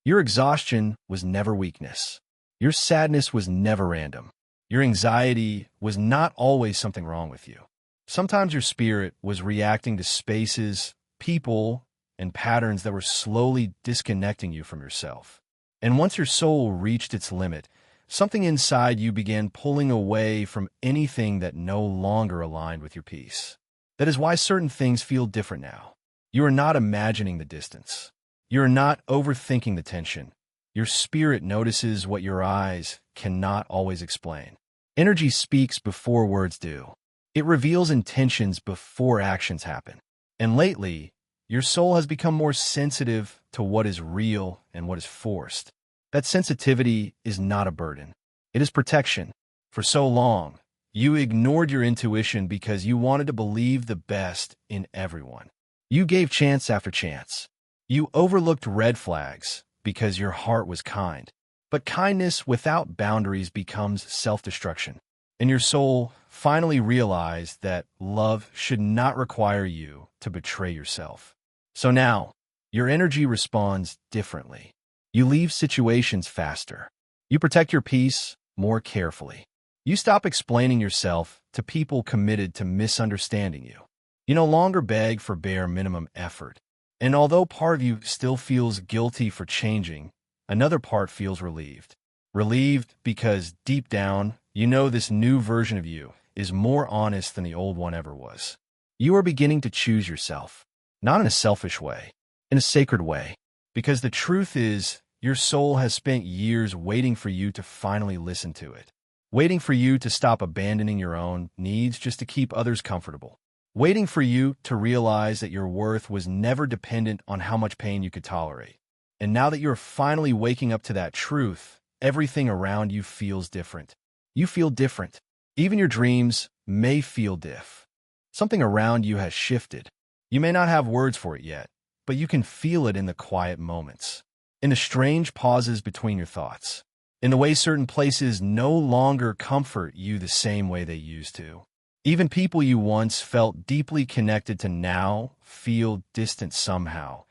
Your exhaustion was never weakness. Your sadness was never random. Your anxiety was not always something wrong with you. Sometimes your spirit was reacting to spaces, people, and patterns that were slowly disconnecting you from yourself. And once your soul reached its limit, something inside you began pulling away from anything that no longer aligned with your peace. That is why certain things feel different now. You are not imagining the distance. You are not overthinking the tension. Your spirit notices what your eyes cannot always explain. Energy speaks before words do. It reveals intentions before actions happen. And lately, your soul has become more sensitive to what is real and what is forced. That sensitivity is not a burden. It is protection. For so long, you ignored your intuition because you wanted to believe the best in everyone. You gave chance after chance. You overlooked red flags because your heart was kind. But kindness without boundaries becomes self-destruction. And your soul finally realized that love should not require you to betray yourself. So now, your energy responds differently. You leave situations faster. You protect your peace more carefully. You stop explaining yourself to people committed to misunderstanding you. You no longer beg for bare minimum effort. And although part of you still feels guilty for changing, another part feels relieved. Relieved because deep down, you know this new version of you is more honest than the old one ever was. You are beginning to choose yourself, not in a selfish way, in a sacred way. Because the truth is, your soul has spent years waiting for you to finally listen to it. Waiting for you to stop abandoning your own needs just to keep others comfortable. Waiting for you to realize that your worth was never dependent on how much pain you could tolerate. And now that you're finally waking up to that truth, everything around you feels different. You feel different. Even your dreams may feel diff. Something around you has shifted. You may not have words for it yet, but you can feel it in the quiet moments, in the strange pauses between your thoughts, in the way certain places no longer comfort you the same way they used to. Even people you once felt deeply connected to now feel distant somehow,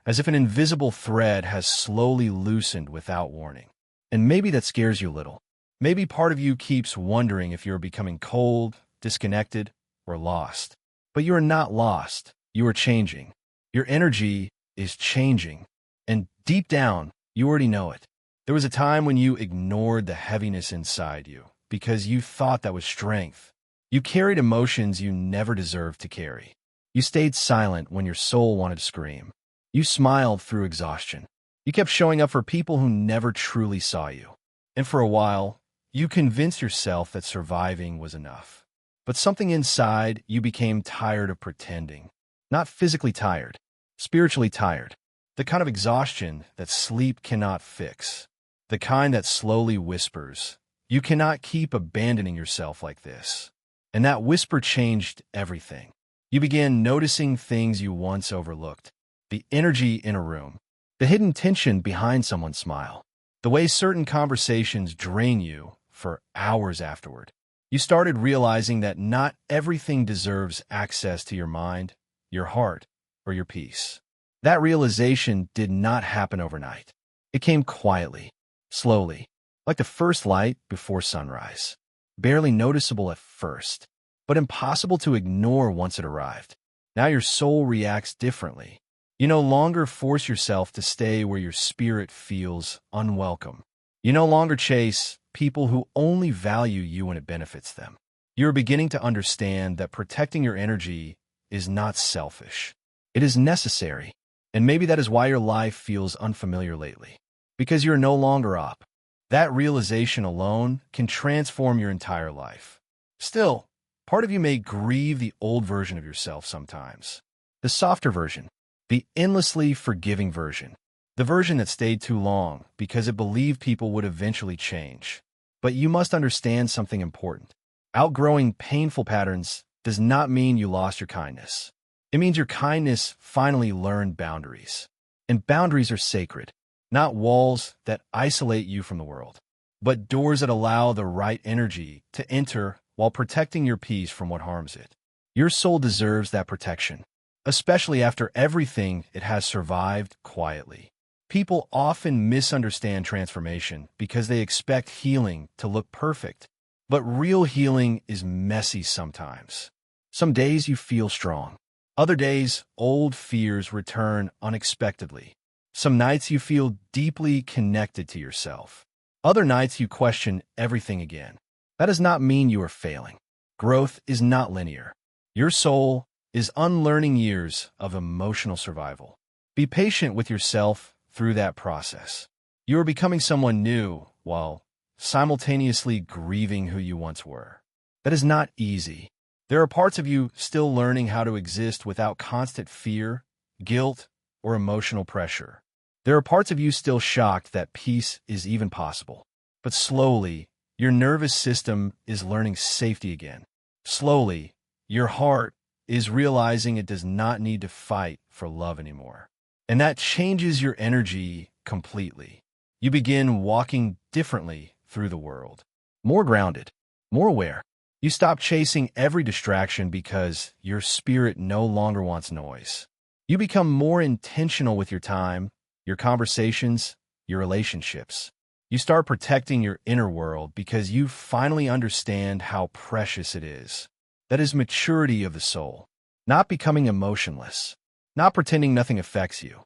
as if an invisible thread has slowly loosened without warning. And maybe that scares you a little. Maybe part of you keeps wondering if you're becoming cold, disconnected, or lost. But you are not lost. You are changing. Your energy is changing. And deep down, you already know it. There was a time when you ignored the heaviness inside you because you thought that was strength. You carried emotions you never deserved to carry. You stayed silent when your soul wanted to scream. You smiled through exhaustion. You kept showing up for people who never truly saw you. And for a while, you convinced yourself that surviving was enough. But something inside you became tired of pretending. Not physically tired, spiritually tired. The kind of exhaustion that sleep cannot fix. The kind that slowly whispers, "You cannot keep abandoning yourself like this." And that whisper changed everything. You began noticing things you once overlooked. The energy in a room, the hidden tension behind someone's smile, the way certain conversations drain you for hours afterward. You started realizing that not everything deserves access to your mind, your heart, or your peace. That realization did not happen overnight. It came quietly, slowly, like the first light before sunrise. Barely noticeable at first, but impossible to ignore once it arrived. Now your soul reacts differently. You no longer force yourself to stay where your spirit feels unwelcome. You no longer chase people who only value you when it benefits them. You are beginning to understand that protecting your energy is not selfish. It is necessary. And maybe that is why your life feels unfamiliar lately. Because you're no longer up. That realization alone can transform your entire life. Still, part of you may grieve the old version of yourself sometimes. The softer version. The endlessly forgiving version. The version that stayed too long because it believed people would eventually change. But you must understand something important. Outgrowing painful patterns does not mean you lost your kindness. It means your kindness finally learned boundaries. And boundaries are sacred, not walls that isolate you from the world, but doors that allow the right energy to enter while protecting your peace from what harms it. Your soul deserves that protection, especially after everything it has survived quietly. People often misunderstand transformation because they expect healing to look perfect. But real healing is messy sometimes. Some days you feel strong. Other days, old fears return unexpectedly. Some nights you feel deeply connected to yourself. Other nights you question everything again. That does not mean you are failing. Growth is not linear. Your soul is unlearning years of emotional survival. Be patient with yourself through that process. You are becoming someone new while simultaneously grieving who you once were. That is not easy. There are parts of you still learning how to exist without constant fear, guilt, or emotional pressure. There are parts of you still shocked that peace is even possible. But slowly, your nervous system is learning safety again. Slowly, your heart is realizing it does not need to fight for love anymore. And that changes your energy completely. You begin walking differently through the world. More grounded, more aware. You stop chasing every distraction because your spirit no longer wants noise. You become more intentional with your time, your conversations, your relationships. You start protecting your inner world because you finally understand how precious it is. That is maturity of the soul. Not becoming emotionless. Not pretending nothing affects you.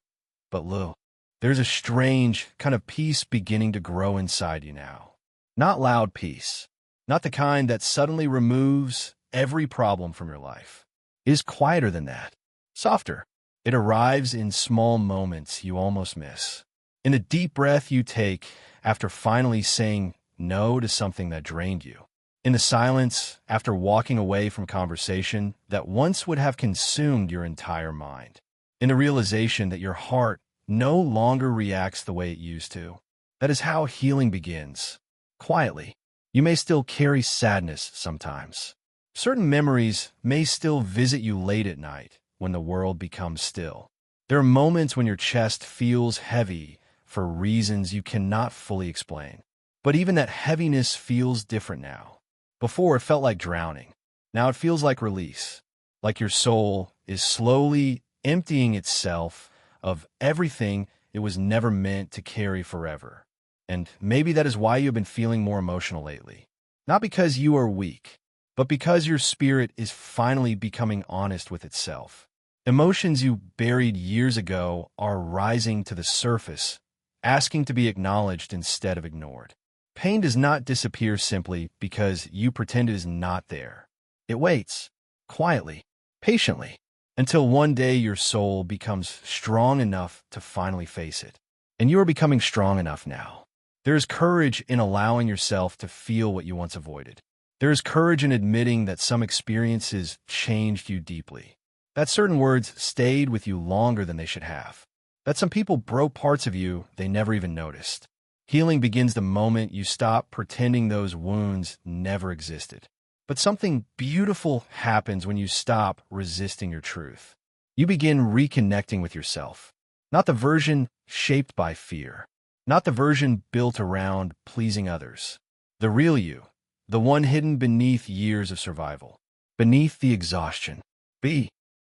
But look, there's a strange kind of peace beginning to grow inside you now. Not loud peace. Not the kind that suddenly removes every problem from your life. It is quieter than that. Softer. It arrives in small moments you almost miss. In the deep breath you take after finally saying no to something that drained you. In the silence after walking away from conversation that once would have consumed your entire mind. In the realization that your heart no longer reacts the way it used to. That is how healing begins. Quietly. You may still carry sadness sometimes. Certain memories may still visit you late at night when the world becomes still. There are moments when your chest feels heavy for reasons you cannot fully explain. But even that heaviness feels different now. Before, it felt like drowning. Now it feels like release. Like your soul is slowly emptying itself of everything it was never meant to carry forever. And maybe that is why you've been feeling more emotional lately. Not because you are weak, but because your spirit is finally becoming honest with itself. Emotions you buried years ago are rising to the surface, asking to be acknowledged instead of ignored. Pain does not disappear simply because you pretend it is not there. It waits, quietly, patiently, until one day your soul becomes strong enough to finally face it. And you are becoming strong enough now. There is courage in allowing yourself to feel what you once avoided. There is courage in admitting that some experiences changed you deeply. That certain words stayed with you longer than they should have. That some people broke parts of you they never even noticed. Healing begins the moment you stop pretending those wounds never existed. But something beautiful happens when you stop resisting your truth. You begin reconnecting with yourself. Not the version shaped by fear. Not the version built around pleasing others. The real you. The one hidden beneath years of survival. Beneath the exhaustion.